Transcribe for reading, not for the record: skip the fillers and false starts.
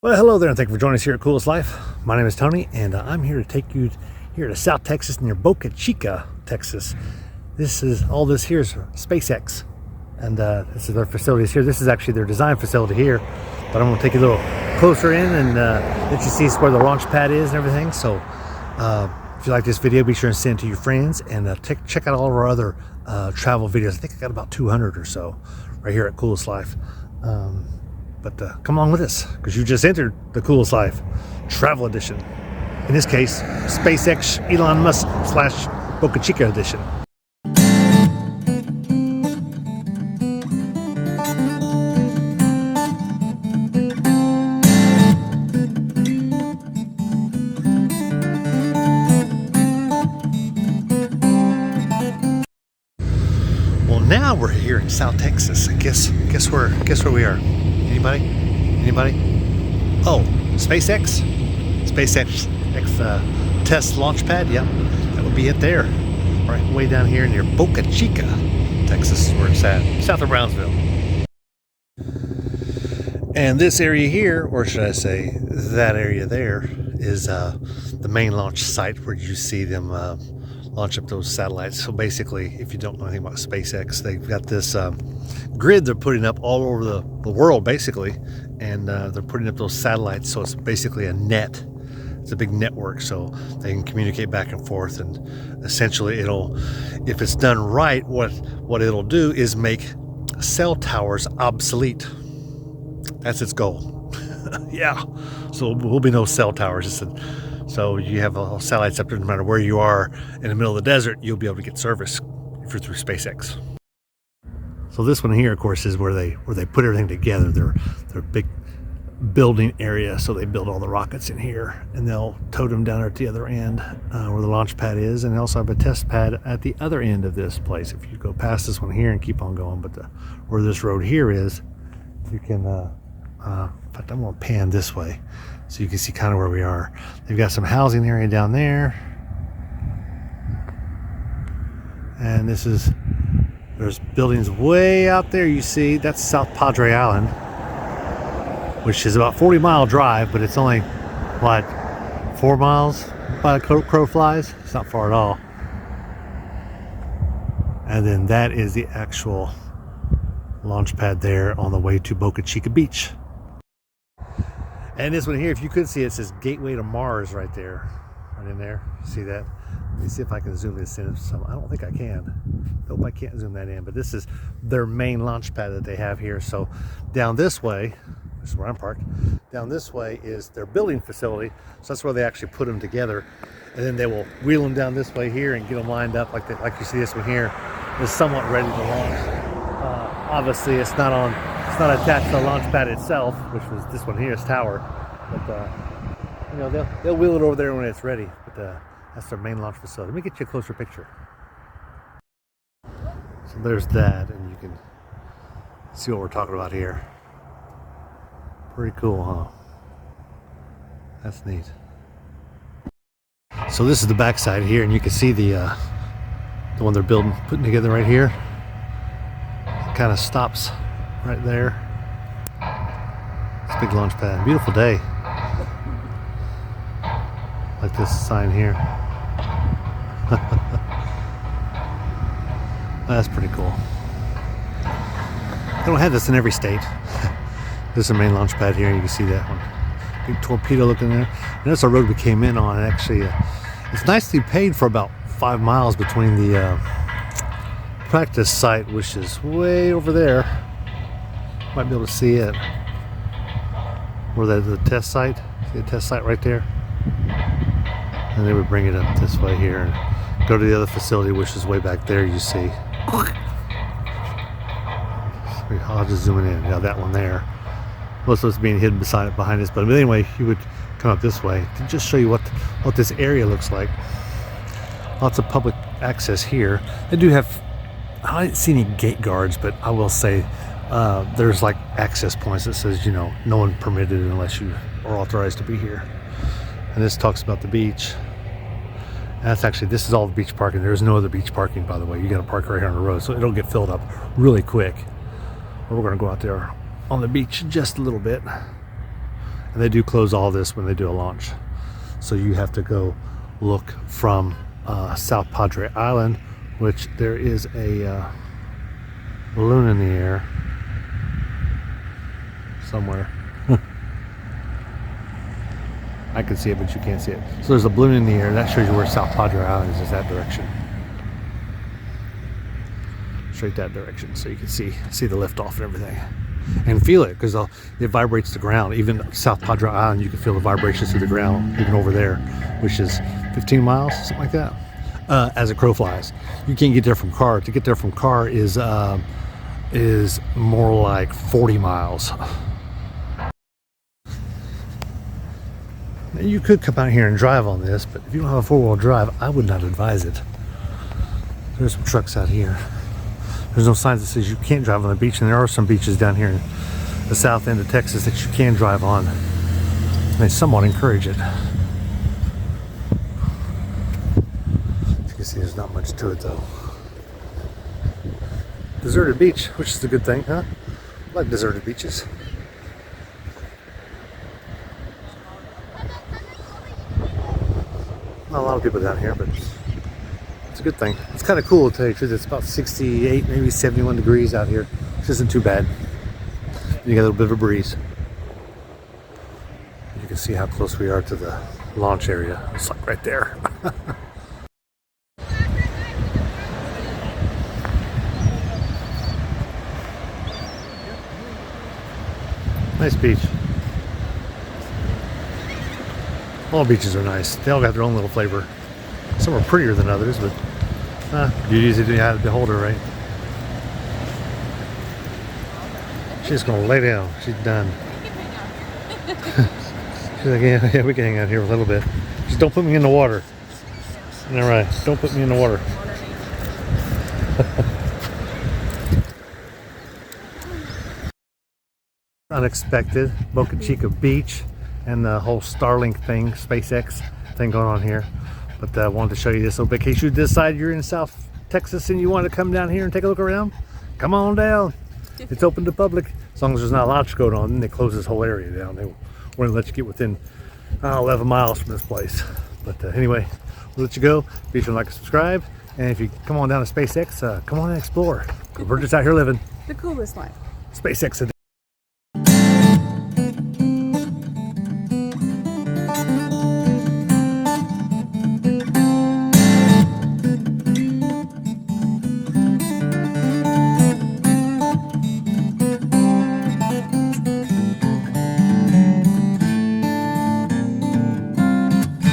Well, hello there, and thank you for joining us here at Coolest Life. My name is Tony, and I'm here to take you here to South Texas near Boca Chica, Texas. This is SpaceX, and this is their facilities here. This is actually their design facility here, but I'm going to take you a little closer in and let you see where the launch pad is and everything. So, if you like this video, be sure and send it to your friends, and check out all of our other travel videos. I think I got about 200 or so right here at Coolest Life. But come along with us, because you just entered the Coolest Life Travel Edition. In this case, SpaceX Elon Musk / Boca Chica Edition. Well, now we're here in South Texas. Guess where we are? Anybody? Oh, SpaceX test launch pad. Yep, that would be it there, right way down here near Boca Chica, Texas, is where it's at, south of Brownsville. And this area here, or should I say that area there, is the main launch site where you see them launch up those satellites. So basically, if you don't know anything about SpaceX, they've got this grid they're putting up all over the world, basically, and they're putting up those satellites. So it's basically a net. It's a big network, so they can communicate back and forth. And essentially, if it's done right, what it'll do is make cell towers obsolete. That's its goal. Yeah. So there will be no cell towers. So you have satellites up there, no matter where you are in the middle of the desert, you'll be able to get service if you're through SpaceX. So this one here, of course, is where they put everything together. Their big building area. So they build all the rockets in here, and they'll tote them down at the other end where the launch pad is, and they also have a test pad at the other end of this place. If you go past this one here and keep on going, but where this road here is, you can. In fact, I'm going to pan this way so you can see kind of where we are. They've got some housing area down there, and there's buildings way out there. You see, that's South Padre Island, which is about 40-mile drive, but it's only 4 miles by a crow flies. It's not far at all. And then that is the actual launch pad there on the way to Boca Chica Beach. And this one here, if you could see, it says Gateway to Mars right there, right in there. See that? Let me see if I can zoom this in. I don't think I can. Nope, I can't zoom that in. But this is their main launch pad that they have here. So down this way, this is where I'm parked. Down this way is their building facility. So that's where they actually put them together. And then they will wheel them down this way here and get them lined up like you see this one here is somewhat ready to launch. Obviously, it's not attached to the launch pad itself, which was this one here's tower. But they'll wheel it over there when it's ready. But that's their main launch facility. Let me get you a closer picture. So there's that, and you can see what we're talking about here. Pretty cool, huh? That's neat. So this is the backside here, and you can see the one they're putting together right here. It kind of stops right there. It's a big launch pad. Beautiful day. Like this sign here. That's pretty cool. They don't have this in every state. This is the main launch pad here. You can see that one. Big torpedo looking there. And that's our road we came in on. Actually, it's nicely paved for about 5 miles between the practice site, which is way over there. Might be able to see it. Where the test site. See the test site right there? And they would bring it up this way here and go to the other facility, which is way back there, you see. I'll just zoom in. Yeah, that one there. Most of it's being hidden behind us. But anyway, you would come up this way to just show you what this area looks like. Lots of public access here. They do have, I didn't see any gate guards, but I will say there's like access points that says, no one permitted unless you are authorized to be here. And this talks about the beach. And this is all the beach parking. There's no other beach parking, by the way. You got to park right here on the road, so it'll get filled up really quick. But we're going to go out there on the beach just a little bit And they do close all this when they do a launch. So you have to go look from South Padre Island, which there is a balloon in the air somewhere. I can see it, but you can't see it. So there's a balloon in the air. That shows you where South Padre Island is that direction. Straight that direction, so you can see the lift off and everything. And feel it, because it vibrates the ground. Even South Padre Island, you can feel the vibrations through the ground, even over there, which is 15 miles, something like that, as a crow flies. You can't get there from car. To get there from car is more like 40 miles. Now, you could come out here and drive on this, but if you don't have a four-wheel drive, I would not advise it. There's some trucks out here. There's no signs that says you can't drive on the beach, and there are some beaches down here in the south end of Texas that you can drive on. They somewhat encourage it. As you can see, there's not much to it though. Deserted beach, which is a good thing, huh? I like deserted beaches. Not a lot of people down here, but it's a good thing. It's kind of cool to tell you the truth. It's about 68, maybe 71 degrees out here, which isn't too bad. You got a little bit of a breeze. You can see how close we are to the launch area. It's like right there. Nice beach. All beaches are nice. They all got their own little flavor. Some are prettier than others, but beauty's in the eye of the beholder, right? She's gonna lay down. She's done. She's like, yeah, we can hang out here a little bit. Just don't put me in the water. All right, don't put me in the water. Unexpected Boca Chica Beach and the whole Starlink thing, SpaceX thing going on here. But I wanted to show you this little bit in case you decide you're in South Texas and you want to come down here and take a look around. Come on down. It's open to public. As long as there's not a launch going on, then they close this whole area down. They won't let you get within 11 miles from this place. But anyway, we'll let you go. Be sure to like and subscribe. And if you come on down to SpaceX, come on and explore. We're just out here living The coolest life. SpaceX.